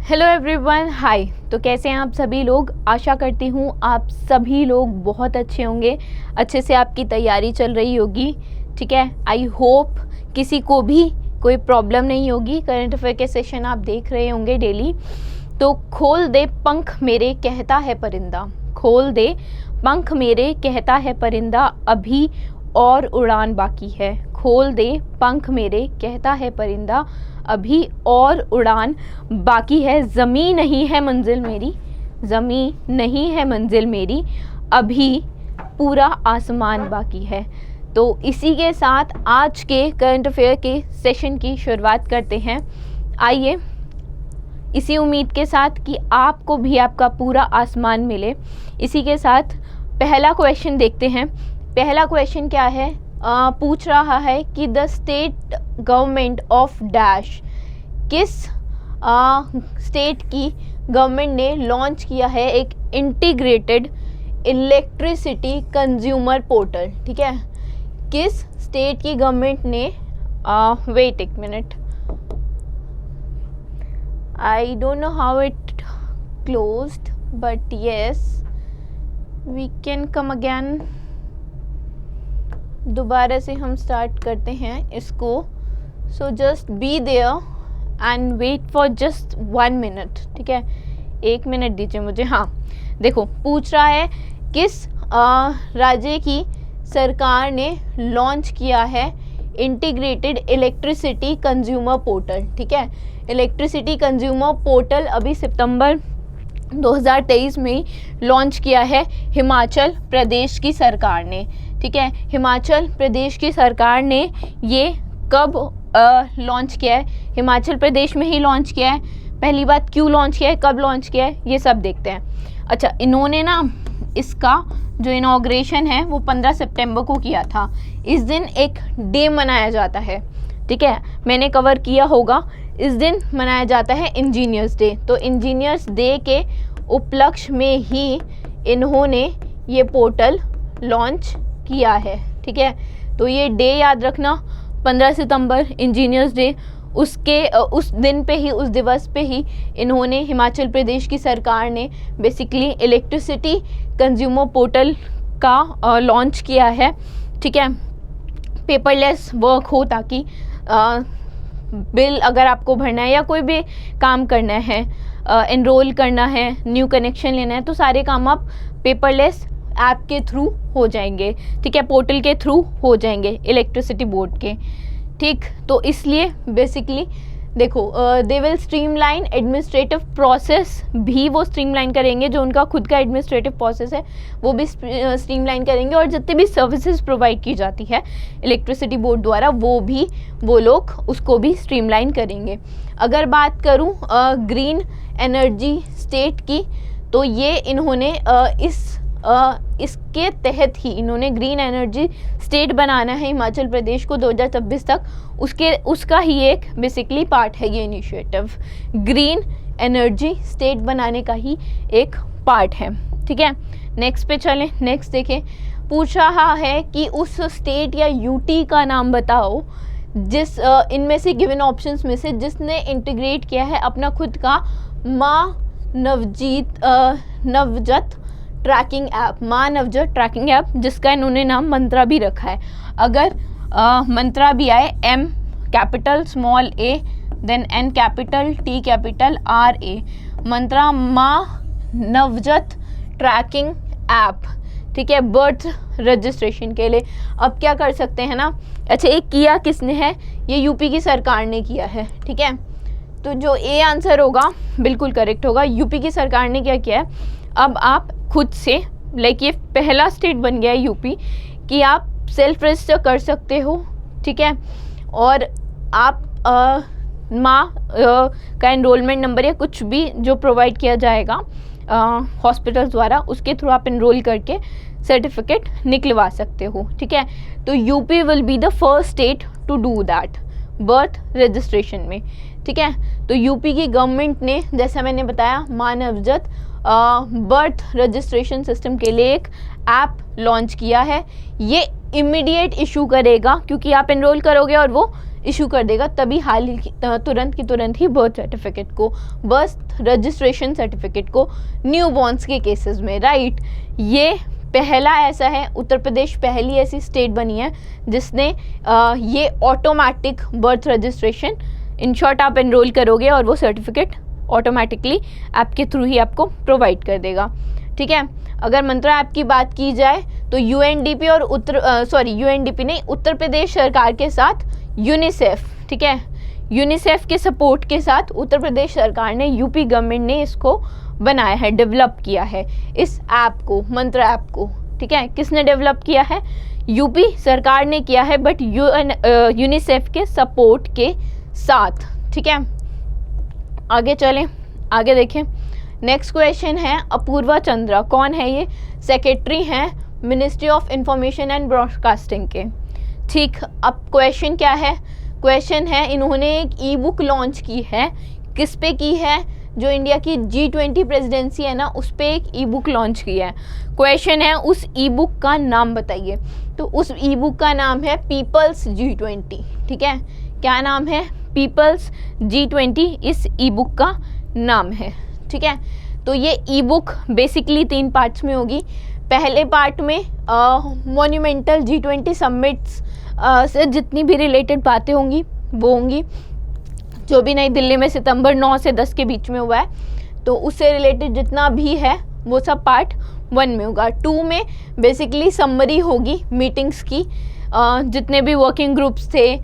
Hello everyone, हाय। तो कैसे हैं आप सभी लोग? आशा करती हूँ आप सभी लोग बहुत अच्छे होंगे, अच्छे से आपकी तैयारी चल रही होगी। ठीक है, आई होप किसी को भी कोई प्रॉब्लम नहीं होगी। करंट अफेयर के सेशन आप देख रहे होंगे डेली। तो खोल दे पंख मेरे कहता है परिंदा, खोल दे पंख मेरे कहता है परिंदा, अभी और उड़ान बाकी है। खोल दे पंख मेरे कहता है परिंदा, अभी और उड़ान बाकी है। ज़मीं नहीं है मंजिल मेरी, ज़मीं नहीं है मंजिल मेरी, अभी पूरा आसमान बाकी है। तो इसी के साथ आज के करंट अफेयर के सेशन की शुरुआत करते हैं। आइए, इसी उम्मीद के साथ कि आपको भी आपका पूरा आसमान मिले, इसी के साथ पहला क्वेश्चन देखते हैं। पहला क्वेश्चन क्या है? पूछ रहा है कि the state government of dash, किस स्टेट की गवर्नमेंट ने लॉन्च किया है एक इंटीग्रेटेड इलेक्ट्रिसिटी कंज्यूमर पोर्टल। ठीक है, किस स्टेट की गवर्नमेंट ने वेट एक minute, I don't know how it closed but yes we can come again. दोबारा से हम स्टार्ट करते हैं इसको। So just be there and wait for just 1 minute. ठीक है, 1 मिनट दीजिए मुझे। हाँ देखो, पूछ रहा है किस राज्य की सरकार ने लॉन्च किया है इंटीग्रेटेड इलेक्ट्रिसिटी कंज्यूमर पोर्टल। ठीक है, इलेक्ट्रिसिटी कंज्यूमर पोर्टल अभी सितंबर 2023 में लॉन्च किया है हिमाचल प्रदेश की सरकार ने। ठीक है, हिमाचल प्रदेश की सरकार ने ये कब लॉन्च किया है? हिमाचल प्रदेश में ही लॉन्च किया है। पहली बात, क्यों लॉन्च किया है, कब लॉन्च किया है, ये सब देखते हैं। अच्छा, इन्होंने ना इसका जो इनॉग्रेशन है वो 15 सितंबर को किया था। इस दिन एक डे मनाया जाता है। ठीक है, मैंने कवर किया होगा। इस दिन मनाया जाता है इंजीनियर्स डे। तो इंजीनियर्स डे के उपलक्ष्य में ही इन्होंने ये पोर्टल लॉन्च किया है। ठीक है, तो ये डे याद रखना, 15 सितंबर इंजीनियर्स डे। उस दिन पे ही, उस दिवस पे ही इन्होंने, हिमाचल प्रदेश की सरकार ने बेसिकली इलेक्ट्रिसिटी कंज्यूमर पोर्टल का लॉन्च किया है। ठीक है, पेपरलेस वर्क हो, ताकि बिल अगर आपको भरना है या कोई भी काम करना है, एनरोल करना है, न्यू कनेक्शन लेना है, तो सारे काम आप पेपरलेस ऐप के थ्रू हो जाएंगे। ठीक है, पोर्टल के थ्रू हो जाएंगे इलेक्ट्रिसिटी बोर्ड के। ठीक, तो इसलिए बेसिकली देखो, they will streamline administrative process, भी वो स्ट्रीमलाइन करेंगे। जो उनका खुद का एडमिनिस्ट्रेटिव प्रोसेस है वो भी स्ट्रीमलाइन करेंगे, और जितने भी सर्विसेज प्रोवाइड की जाती है इलेक्ट्रिसिटी बोर्ड द्वारा वो लोग उसको भी स्ट्रीमलाइन करेंगे। अगर बात करूं ग्रीन एनर्जी स्टेट की, तो ये इन्होंने इसके तहत ही इन्होंने ग्रीन एनर्जी स्टेट बनाना है हिमाचल प्रदेश को 2026 तक। उसका ही एक बेसिकली पार्ट है ये इनिशिएटिव। ग्रीन एनर्जी स्टेट बनाने का ही एक पार्ट है। ठीक है, नेक्स्ट पे चलें। नेक्स्ट देखें, पूछ रहा है कि उस स्टेट या यूटी का नाम बताओ जिस इनमें से गिवन ऑप्शंस में से जिसने इंटीग्रेट किया है अपना खुद का माँ नवजत ट्रैकिंग ऐप, माँ नवजत ट्रैकिंग ऐप, जिसका इन्होंने नाम मंत्रा भी रखा है। अगर मंत्रा भी आए, M capital small a then N capital T capital R A, Mantra माँ नवजत ट्रैकिंग ऐप। ठीक है, बर्थ रजिस्ट्रेशन के लिए। अब क्या कर सकते हैं ना, अच्छा, एक किया किसने है? ये यूपी की सरकार ने किया है। ठीक है, तो जो ए आंसर होगा बिल्कुल करेक्ट होगा। यूपी की सरकार ने क्या किया है, अब आप खुद से, लाइक ये पहला स्टेट बन गया है यूपी, कि आप सेल्फ रजिस्टर कर सकते हो। ठीक है, और आप माँ का एनरोलमेंट नंबर या कुछ भी जो प्रोवाइड किया जाएगा हॉस्पिटल द्वारा, उसके थ्रू आप एनरोल करके सर्टिफिकेट निकलवा सकते हो। ठीक है, तो UP will be the first state to do that birth registration में। ठीक है, तो यूपी की गवर्नमेंट ने, जैसा मैंने बताया, माँ नवजत बर्थ रजिस्ट्रेशन सिस्टम के लिए एक ऐप लॉन्च किया है। ये इमीडिएट इशू करेगा, क्योंकि आप एनरोल करोगे और वो इशू कर देगा, तभी तुरंत की तुरंत ही बर्थ सर्टिफिकेट को, बर्थ रजिस्ट्रेशन सर्टिफिकेट को न्यूबॉर्न्स के केसेस में, राइट। ये पहला ऐसा है, उत्तर प्रदेश पहली ऐसी स्टेट बनी है जिसने ये automatic birth registration, in short आप एनरोल करोगे और वो सर्टिफिकेट ऑटोमेटिकली ऐप के थ्रू ही आपको प्रोवाइड कर देगा, ठीक है। अगर मंत्रा ऐप की बात की जाए तो यूएनडीपी और यूएनडीपी नहीं, उत्तर प्रदेश सरकार के साथ यूनिसेफ, ठीक है, यूनिसेफ के सपोर्ट के साथ उत्तर प्रदेश सरकार ने, यूपी गवर्नमेंट ने इसको बनाया है, डेवलप किया है इस ऐप को, मंत्रा ऐप को, ठीक है। किसने डेवलप किया है? यूपी सरकार ने किया है, बट यूनिसेफ के सपोर्ट के साथ, ठीक है। आगे चलें, आगे देखें। नेक्स्ट क्वेश्चन है अपूर्वा चंद्रा, कौन है ये? सेक्रेटरी हैं ministry of information and broadcasting के, ठीक। अब क्वेश्चन क्या है? क्वेश्चन है इन्होंने एक ई बुक लॉन्च की है, किस पे की है? जो इंडिया की G20 प्रेसिडेंसी है ना, उस पे एक ई बुक लॉन्च की है। क्वेश्चन है उस ई बुक का नाम बताइए। तो उस ई बुक का नाम है पीपल्स G20, ठीक है। क्या नाम है? पीपल्स G20 इस ई बुक का नाम है, ठीक है। तो ये ई बुक बेसिकली 3 पार्ट्स में होगी। पहले पार्ट में मोन्यूमेंटल G20 समिट्स से जितनी भी रिलेटेड बातें होंगी वो होंगी, जो भी नई दिल्ली में सितंबर 9 से 10 के बीच में हुआ है, तो उससे रिलेटेड जितना भी है वो सब पार्ट 1 में होगा। 2 में बेसिकली समरी होगी मीटिंग्स की, जितने भी वर्किंग ग्रुप्स थे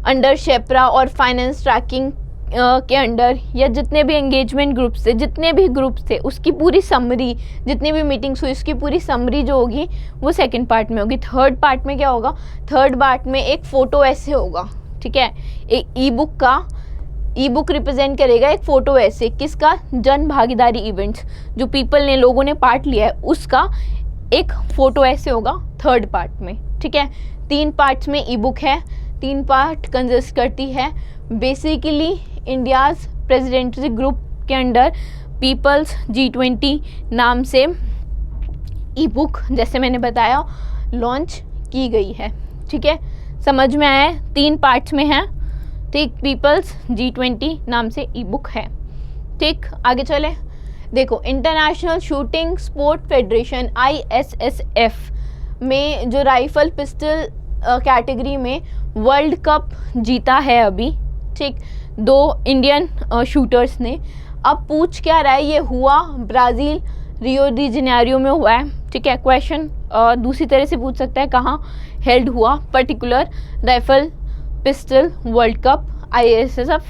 अंडर शेपरा और फाइनेंस ट्रैकिंग के अंडर, या जितने भी एंगेजमेंट ग्रुप्स थे, जितने भी ग्रुप्स थे, उसकी पूरी समरी, जितनी भी मीटिंग्स हुई उसकी पूरी समरी जो होगी वो सेकंड पार्ट में होगी। थर्ड पार्ट में क्या होगा? थर्ड पार्ट में एक फ़ोटो ऐसे होगा, ठीक है। एक ई बुक रिप्रेजेंट करेगा एक फ़ोटो ऐसे, किसका? जन भागीदारी इवेंट्स, जो पीपल ने, लोगों ने पार्ट लिया है, उसका एक फ़ोटो ऐसे होगा थर्ड पार्ट में, ठीक है। 3 पार्ट्स में ई बुक है, 3 पार्ट कंसिस्ट करती है बेसिकली इंडियाज़ प्रेसिडेंसी ग्रुप के अंडर पीपल्स G20 नाम से ई बुक, जैसे मैंने बताया, लॉन्च की गई है, ठीक है। समझ में आया? 3 पार्ट्स में है, ठीक। पीपल्स G20 नाम से ई बुक है, ठीक। आगे चले, देखो international shooting sport federation ISSF में जो राइफल पिस्टल कैटेगरी में वर्ल्ड कप जीता है अभी, ठीक, 2 इंडियन शूटर्स ने। अब पूछ क्या रहा है? ये हुआ ब्राज़ील रियो डी जेनेरियो में हुआ है, ठीक है। क्वेश्चन दूसरी तरह से पूछ सकता है, कहाँ हेल्ड हुआ particular rifle pistol world cup ISSF,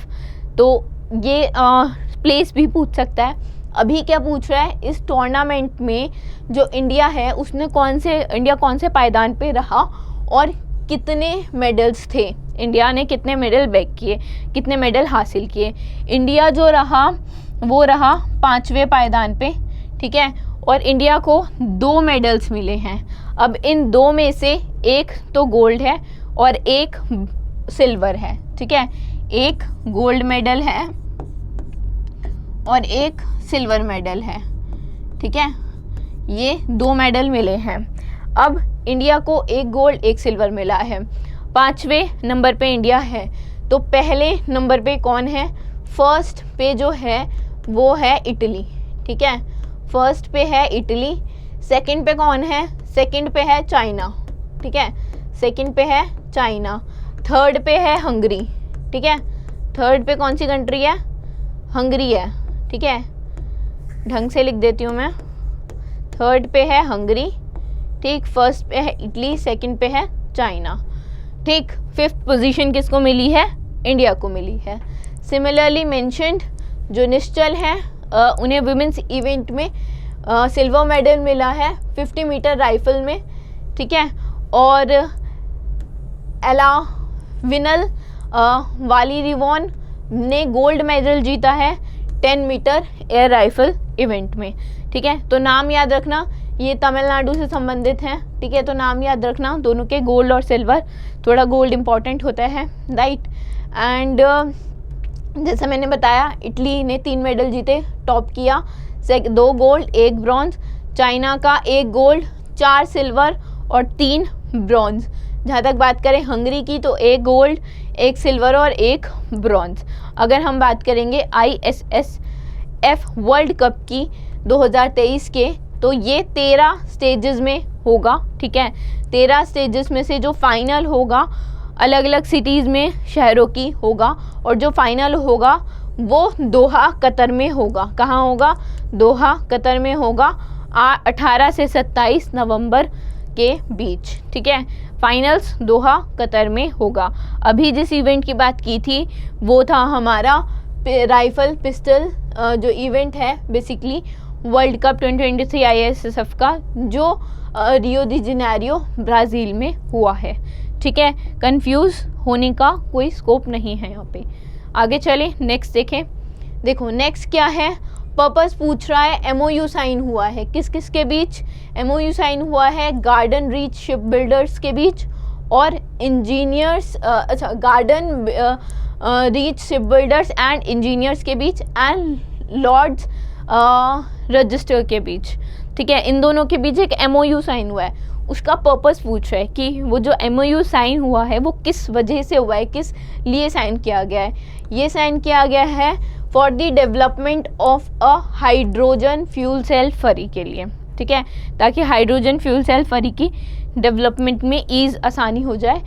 तो ये प्लेस भी पूछ सकता है। अभी क्या पूछ रहा है? इस टूर्नामेंट में जो इंडिया है उसने इंडिया कौन से पायदान पे रहा और कितने मेडल्स थे, इंडिया ने कितने मेडल बैग किए, कितने मेडल हासिल किए। इंडिया जो रहा वो रहा 5वें पायदान पे, ठीक है, और इंडिया को 2 मेडल्स मिले हैं। अब इन 2 में से एक तो गोल्ड है और एक सिल्वर है, ठीक है। एक गोल्ड मेडल है और एक सिल्वर मेडल है, ठीक है। ये 2 मेडल मिले हैं। अब इंडिया को एक गोल्ड एक सिल्वर मिला है। 5वें नंबर पे इंडिया है, तो पहले नंबर पे कौन है? फर्स्ट पे जो है वो है इटली, ठीक है। फर्स्ट पे है इटली। सेकंड पे कौन है? सेकंड पे है चाइना, ठीक है। सेकंड पे है चाइना। थर्ड पे है हंगरी, ठीक है। थर्ड पे कौन सी कंट्री है? हंगरी है, ठीक है। ढंग से लिख देती हूँ मैं। थर्ड पे है हंगरी, ठीक। फर्स्ट पे है इटली, सेकंड पे है चाइना, ठीक। 5th पोजीशन किसको मिली है? इंडिया को मिली है। सिमिलरली मेंशन्ड जो निश्चल हैं उन्हें वुमेंस इवेंट में सिल्वर मेडल मिला है 50 मीटर राइफल में, ठीक है। और एला विनल वालीरिवॉन ने गोल्ड मेडल जीता है 10 मीटर एयर राइफल इवेंट में, ठीक है। तो नाम याद रखना, ये तमिलनाडु से संबंधित हैं, ठीक है। तो नाम याद रखना दोनों के, गोल्ड और सिल्वर। थोड़ा गोल्ड इम्पॉर्टेंट होता है, राइट। एंड जैसा मैंने बताया इटली ने 3 मेडल जीते, टॉप किया। 2 गोल्ड 1 ब्रॉन्ज। चाइना का 1 गोल्ड 4 सिल्वर और 3 ब्रॉन्ज, जहाँ तक बात करें हंगरी की तो एक गोल्ड, एक सिल्वर और एक ब्रॉन्ज। अगर हम बात करेंगे ISSF वर्ल्ड कप की 2023 के, तो ये 13 स्टेजेस में होगा, ठीक है। 13 स्टेजेस में से जो फाइनल होगा अलग अलग सिटीज़ में, शहरों की होगा, और जो फाइनल होगा वो दोहा कतर में होगा। कहाँ होगा? दोहा कतर में होगा 18 से 27 नवंबर के बीच, ठीक है। फाइनल्स दोहा कतर में होगा। अभी जिस इवेंट की बात की थी वो था हमारा राइफल पिस्टल जो इवेंट है बेसिकली वर्ल्ड कप 2023 ISSF का, जो रियो दी जेनेरियो ब्राज़ील में हुआ है, ठीक है। कंफ्यूज होने का कोई स्कोप नहीं है यहाँ पे। आगे चलें, नेक्स्ट देखें। देखो नेक्स्ट क्या है, पर्पस पूछ रहा है MOU साइन हुआ है किस किस के बीच? MOU साइन हुआ है गार्डन रीच शिप बिल्डर्स के बीच और engineers, garden reach ship builders and engineers के बीच एंड लॉर्ड्स रजिस्टर के बीच, ठीक है। इन दोनों के बीच एक MOU साइन हुआ है। उसका पर्पस पूछ रहा है कि वो जो MOU साइन हुआ है वो किस वजह से हुआ है, किस लिए साइन किया गया है। ये साइन किया गया है for the development of a hydrogen fuel cell ferry के लिए, ठीक है, ताकि हाइड्रोजन फ्यूल सेल फरी की डेवलपमेंट में ईज़ आसानी हो जाए,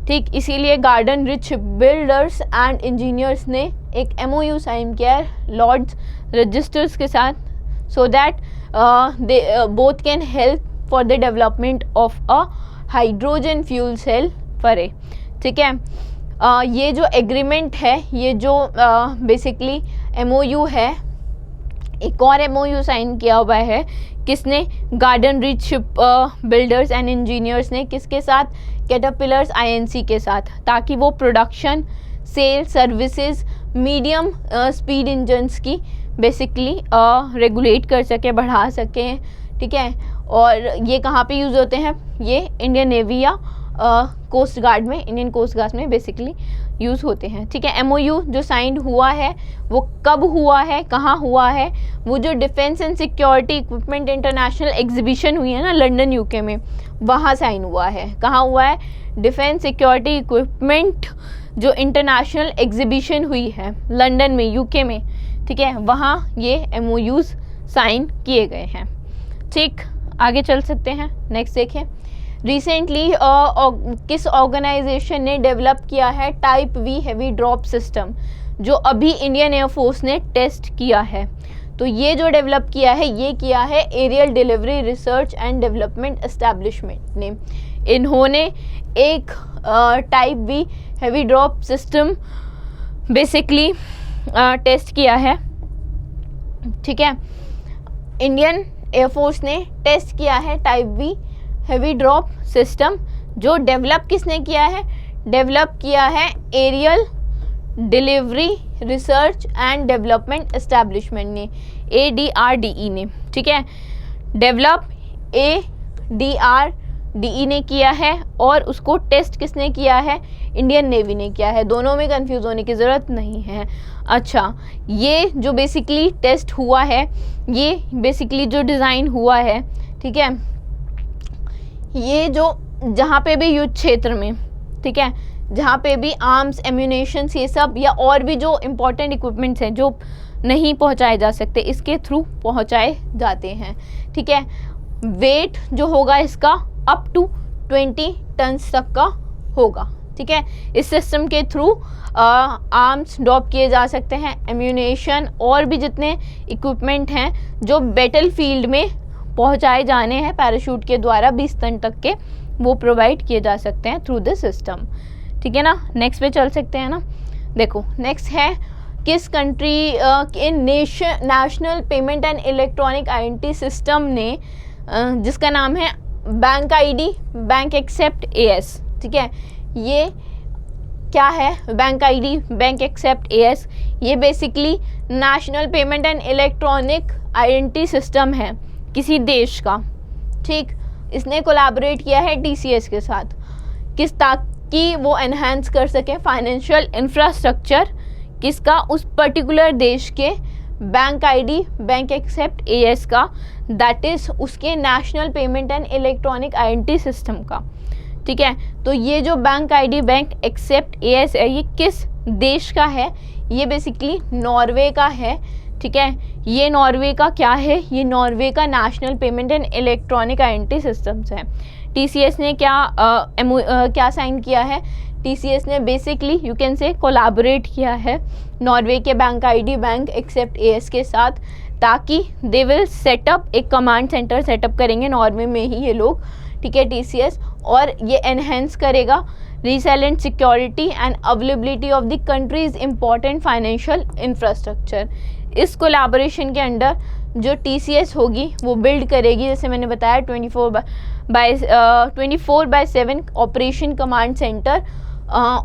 ठीक। इसीलिए garden rich builders and Engineers ने एक MOU साइन किया है लॉर्ड्स रजिस्टर्स के साथ, so that they both can help for the development of a hydrogen fuel cell ferry, ठीक है। ये जो एग्रीमेंट है, ये जो बेसिकली MOU है, एक और MOU साइन किया हुआ है किसने? गार्डन रिच शिप बिल्डर्स एंड इंजीनियर्स ने। किसके साथ? कैटरपिलर्स INC के साथ, ताकि वो production, sale, services, medium speed engines की बेसिकली रेगुलेट कर सके, बढ़ा सकें, ठीक है। और ये कहाँ पे यूज़ होते हैं? ये इंडियन नेवी या कोस्ट गार्ड में, इंडियन कोस्ट गार्ड में बेसिकली यूज़ होते हैं, ठीक है। MOU जो साइन हुआ है वो कब हुआ है, कहाँ हुआ है? वो जो defence and security equipment international exhibition हुई है ना लंदन UK में, वहाँ साइन हुआ है। कहाँ हुआ है? डिफेंस सिक्योरिटी इक्विपमेंट जो इंटरनेशनल एग्जीबिशन हुई है लंदन में, UK में, ठीक है, वहाँ ये MOUs साइन किए गए हैं, ठीक। आगे चल सकते हैं, नेक्स्ट देखें। रिसेंटली किस ऑर्गेनाइजेशन ने डेवलप किया है type V heavy drop system, जो अभी इंडियन एयरफोर्स ने टेस्ट किया है। तो ये जो डेवलप किया है, ये किया है Aerial Delivery Research and Development Establishment ने। इन्होंने एक type V heavy drop system basically test किया है, ठीक है। इंडियन एयरफोर्स ने टेस्ट किया है type V heavy drop system, जो डेवलप किसने किया है? डेवलप किया है Aerial Delivery Research and Development Establishment ने, ADRDE ने, ठीक है। डेवलप ADRDE ने किया है और उसको टेस्ट किसने किया है? इंडियन नेवी ने किया है। दोनों में कंफ्यूज होने की ज़रूरत नहीं है। अच्छा, ये जो बेसिकली टेस्ट हुआ है, ये बेसिकली जो डिज़ाइन हुआ है, ठीक है, ये जो जहाँ पे भी युद्ध क्षेत्र में, ठीक है, जहाँ पे भी आर्म्स, एम्यूनेशंस, ये सब या और भी जो इम्पोर्टेंट इक्विपमेंट्स हैं जो नहीं पहुँचाए जा सकते, इसके थ्रू पहुँचाए जाते हैं, ठीक है। वेट जो होगा इसका अप टू 20 टन्स तक का होगा, ठीक है। इस सिस्टम के थ्रू आर्म्स ड्रॉप किए जा सकते हैं, एम्यूनेशन और भी जितने इक्विपमेंट हैं जो बैटल फील्ड में पहुंचाए जाने हैं पैराशूट के द्वारा 20 टन तक के, वो प्रोवाइड किए जा सकते हैं थ्रू दिस सिस्टम, ठीक है ना। नेक्स्ट पे चल सकते हैं ना। देखो नेक्स्ट है किस कंट्री के national payment and electronic identity system ने, जिसका नाम है Bank ID Bank Axept AS, ठीक है। ये क्या है? Bank ID Bank Axept AS, ये basically national payment and electronic identity system है किसी देश का, ठीक। इसने कोलैबोरेट किया है TCS के साथ, किस ताकि वो एनहांस कर सके फाइनेंशियल इंफ्रास्ट्रक्चर किसका? उस पर्टिकुलर देश के Bank ID Bank Axept AS का, दैट इज़ उसके national payment and electronic identity system का, ठीक है। तो ये जो Bank ID bank accept AS है, ये किस देश का है? ये बेसिकली नॉर्वे का है, ठीक है। ये नॉर्वे का क्या है? ये नॉर्वे का national payment and electronic identity systems है। टीसीएस ने क्या साइन किया है? टीसीएस ने basically you can say collaborate किया है नॉर्वे के Bank ID bank accept AS के साथ, ताकि दे विल सेटअप एक कमांड सेंटर सेटअप करेंगे नॉर्वे में ही ये लोग, ठीक है, टीसीएस, और ये एनहेंस करेगा resilient security and availability of the countries important financial infrastructure. इस कोलैबोरेशन के अंडर जो टीसीएस होगी वो बिल्ड करेगी, जैसे मैंने बताया 24/7 operation command centre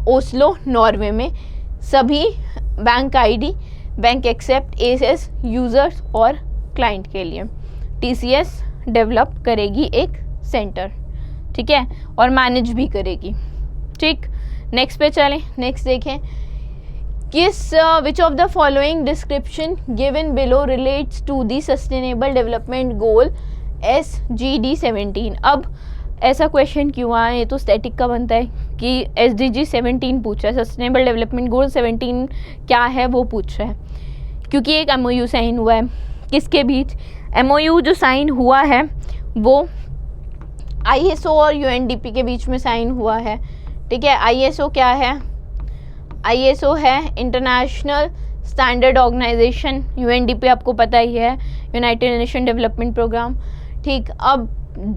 Oslo Norway में, सभी bank ID bank accept AS users और क्लाइंट के लिए टीसीएस डेवलप करेगी एक सेंटर, ठीक है, और मैनेज भी करेगी, ठीक। नेक्स्ट पे चलें, नेक्स्ट देखें, which of the following description given below relates to the sustainable development goal SDG 17। अब ऐसा क्वेश्चन क्यों आया? ये तो स्टैटिक का बनता है कि SDG 17 पूछ रहा है, सस्टेनेबल डेवलपमेंट गोल 17 क्या है वो पूछ रहा है, क्योंकि एक MOU साइन हुआ है। किसके बीच? MOU जो साइन हुआ है वो ISO और UNDP के बीच में साइन हुआ है, ठीक है। ISO क्या है? ISO है इंटरनेशनल स्टैंडर्ड ऑर्गेनाइजेशन, UNDP आपको पता ही है, यूनाइटेड नेशन डेवलपमेंट प्रोग्राम, ठीक। अब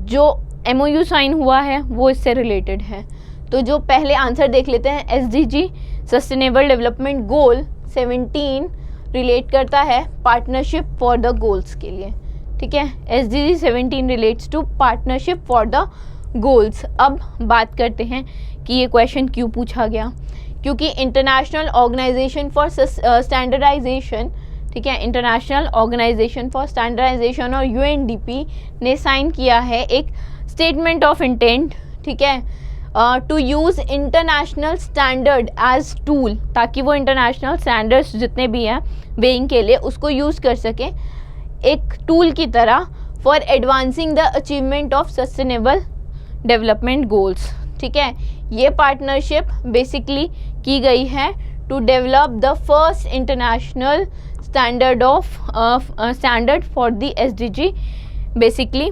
जो MOU साइन हुआ है वो इससे रिलेटेड है। तो जो पहले आंसर देख लेते हैं, SDG सस्टेनेबल डेवलपमेंट गोल 17 रिलेट करता है पार्टनरशिप फॉर द गोल्स के लिए, ठीक है। SDG 17 relates to partnership for the goals. अब बात करते हैं कि ये क्वेश्चन क्यों पूछा गया, क्योंकि इंटरनेशनल ऑर्गेनाइजेशन फॉर स्टैंडर्डाइजेशन, ठीक है, इंटरनेशनल ऑर्गेनाइजेशन फॉर स्टैंडर्डाइजेशन और UNDP ने साइन किया है एक स्टेटमेंट ऑफ इंटेंट, ठीक है, to use international standard as tool, ताकि वो इंटरनेशनल स्टैंडर्ड्स जितने भी हैं वेइंग के लिए उसको यूज़ कर सकें एक टूल की तरह for advancing the achievement of sustainable development goals, ठीक है। ये पार्टनरशिप बेसिकली की गई है to develop the first international standard for the SDG basically,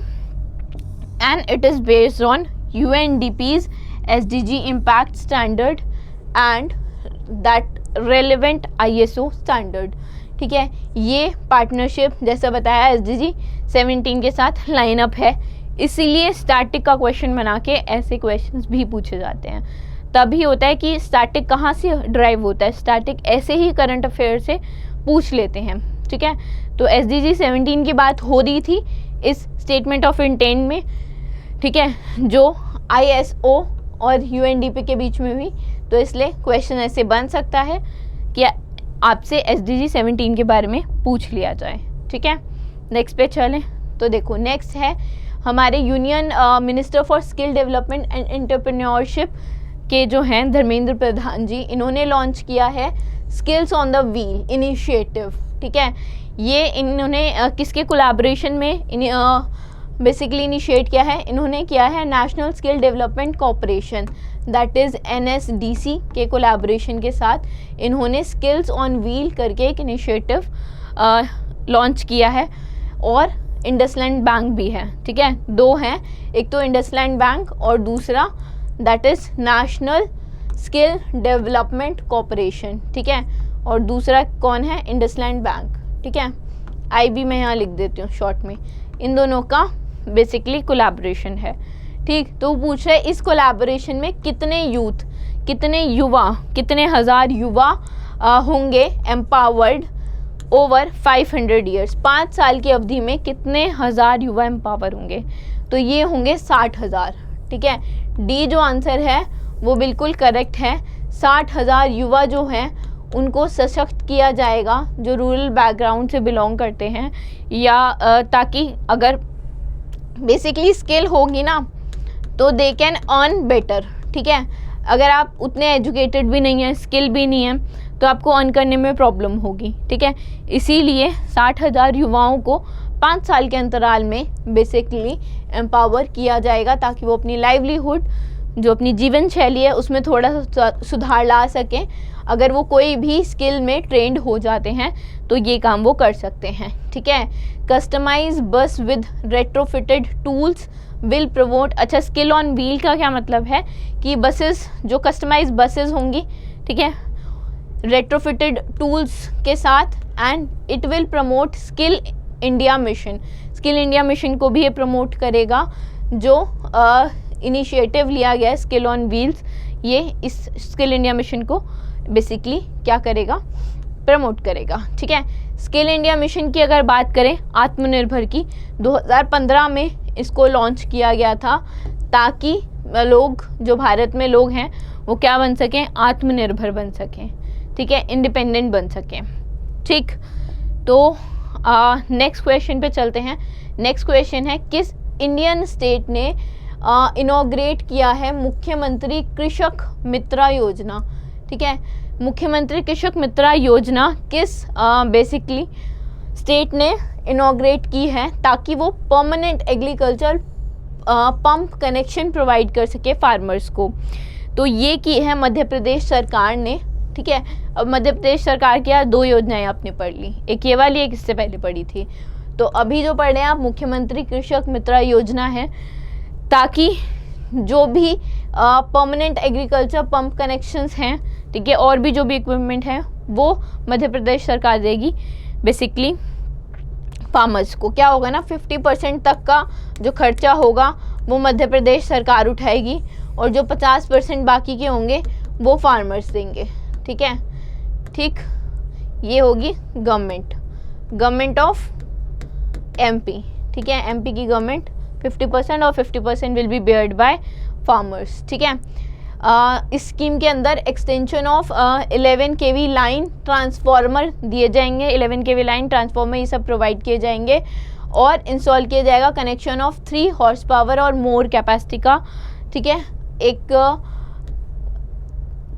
and it is based on UNDP's SDG impact standard and that relevant ISO standard, ठीक है। ये partnership जैसा बताया SDG 17 के साथ लाइन अप है, इसीलिए स्टैटिक का क्वेश्चन बना के ऐसे क्वेश्चंस भी पूछे जाते हैं। तभी होता है कि स्टैटिक कहाँ से ड्राइव होता है, स्टैटिक ऐसे ही करंट अफेयर से पूछ लेते हैं, ठीक है। तो SDG 17 की बात हो रही थी इस स्टेटमेंट ऑफ इंटेंट में, ठीक है, जो ISO और UNDP के बीच में भी, तो इसलिए क्वेश्चन ऐसे बन सकता है कि आपसे SDG 17 के बारे में पूछ लिया जाए, ठीक है। नेक्स्ट पे चलें, तो देखो नेक्स्ट है हमारे union minister for skill development and entrepreneurship के जो हैं धर्मेंद्र प्रधान जी, इन्होंने लॉन्च किया है skills on the wheel initiative, ठीक है। ये इन्होंने किसके कोलैबोरेशन में बेसिकली इनिशिएट किया है? इन्होंने किया है national skill development corporation, that is NSDC के कोलैबोरेशन के साथ इन्होंने स्किल्स ऑन व्हील करके एक इनिशिएटिव लॉन्च किया है। और इंडसलैंड बैंक भी है, ठीक है, दो हैं, एक तो इंडसलैंड बैंक और दूसरा that is national skill development corporation, ठीक है, और दूसरा कौन है? इंडसलैंड बैंक, ठीक है। IB मैं यहाँ लिख देती हूँ शॉर्ट में। इन दोनों का बेसिकली कोलैबोरेशन है, ठीक। तो पूछ रहे इस कोलैबोरेशन में कितने यूथ, कितने युवा, कितने हज़ार युवा होंगे एम्पावर्ड ओवर 500 ईयर्स, 5 साल की अवधि में कितने हज़ार युवा एम्पावर होंगे? तो ये होंगे 60,000, ठीक है। डी जो आंसर है वो बिल्कुल करेक्ट है। 60,000 युवा जो हैं उनको सशक्त किया जाएगा जो रूरल बैकग्राउंड से बिलोंग करते हैं, या ताकि अगर बेसिकली स्किल होगी ना तो दे कैन अर्न बेटर, ठीक है। अगर आप उतने एजुकेटेड भी नहीं हैं, स्किल भी नहीं है, तो आपको अर्न करने में प्रॉब्लम होगी, ठीक है। इसीलिए 60,000 युवाओं को 5 साल के अंतराल में बेसिकली एम्पावर किया जाएगा ताकि वो अपनी लाइवलीहुड जो अपनी जीवन शैली है उसमें थोड़ा सा सुधार ला सकें। अगर वो कोई भी स्किल में ट्रेंड हो जाते हैं तो ये काम वो कर सकते हैं, ठीक है। कस्टमाइज बस with retrofitted tools will promote. अच्छा, स्किल ऑन व्हील का क्या मतलब है कि बसेस, जो कस्टमाइज बसेस होंगी, ठीक है, रेट्रोफिटेड टूल्स के साथ, and it will promote skill India mission. Skill India mission को भी ये प्रमोट करेगा, जो इनिशिएटिव लिया गया है स्किल ऑन व्हील्स, ये इस स्किल इंडिया मिशन को बेसिकली क्या करेगा, प्रमोट करेगा, ठीक है। स्किल इंडिया मिशन की अगर बात करें आत्मनिर्भर की, 2015 में इसको लॉन्च किया गया था ताकि लोग, जो भारत में लोग हैं, वो क्या बन सकें, आत्मनिर्भर बन सकें, ठीक है, इंडिपेंडेंट बन सकें, ठीक। तो नेक्स्ट क्वेश्चन पे चलते हैं। नेक्स्ट क्वेश्चन है, किस इंडियन स्टेट ने इनॉग्रेट किया है मुख्यमंत्री कृषक मित्रा योजना, ठीक है। मुख्यमंत्री कृषक मित्रा योजना किस बेसिकली स्टेट ने इनॉग्रेट की है ताकि वो permanent agriculture pump connection provide कर सके फार्मर्स को। तो ये की है मध्य प्रदेश सरकार ने, ठीक है। अब मध्य प्रदेश सरकार की 2 योजनाएं आपने पढ़ ली, एक ये वाली, एक इससे पहले पढ़ी थी। तो अभी जो पढ़ रहे हैं आप, मुख्यमंत्री कृषक मित्रा योजना है ताकि जो भी परमानेंट एग्रीकल्चर पंप कनेक्शंस हैं, ठीक है, और भी जो भी इक्विपमेंट है वो मध्य प्रदेश सरकार देगी बेसिकली फार्मर्स को। क्या होगा ना, 50% तक का जो खर्चा होगा वो मध्य प्रदेश सरकार उठाएगी और जो 50% बाकी के होंगे वो फार्मर्स देंगे, ठीक है, ठीक। ये होगी गवर्नमेंट ऑफ एमपी, ठीक है। एमपी की गवर्नमेंट 50% और 50% will be Baird by farmers, ठीक है। इस स्कीम के अंदर extension of 11 kV line transformer दिए जाएंगे, 11 kV लाइन ट्रांसफार्मर ये सब प्रोवाइड किए जाएंगे और इंस्टॉल किया जाएगा कनेक्शन ऑफ 3 हॉर्स पावर और मोर कैपेसिटी का, ठीक है। एक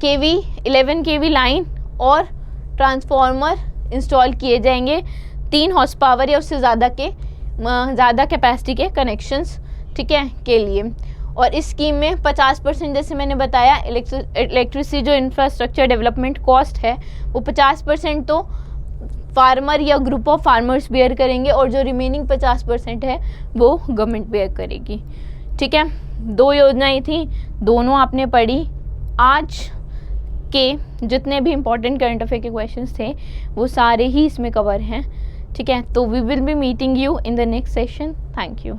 11 kV लाइन और ट्रांसफार्मर इंस्टॉल किए जाएंगे 3 हॉर्स पावर या उससे ज़्यादा कैपेसिटी के कनेक्शंस, ठीक है, के लिए। और इस स्कीम में 50%, जैसे मैंने बताया, इलेक्ट्रिसिटी जो इंफ्रास्ट्रक्चर डेवलपमेंट कॉस्ट है वो 50% तो फार्मर या ग्रुप ऑफ फार्मर्स बेयर करेंगे और जो रिमेनिंग 50% है वो गवर्नमेंट बेयर करेगी, ठीक है। 2 योजनाएं थी, दोनों आपने पढ़ी। आज के जितने भी इम्पोर्टेंट करंट अफेयर के क्वेश्चंस थे वो सारे ही इसमें कवर हैं, ठीक है। तो we will be meeting you in the next session. Thank you.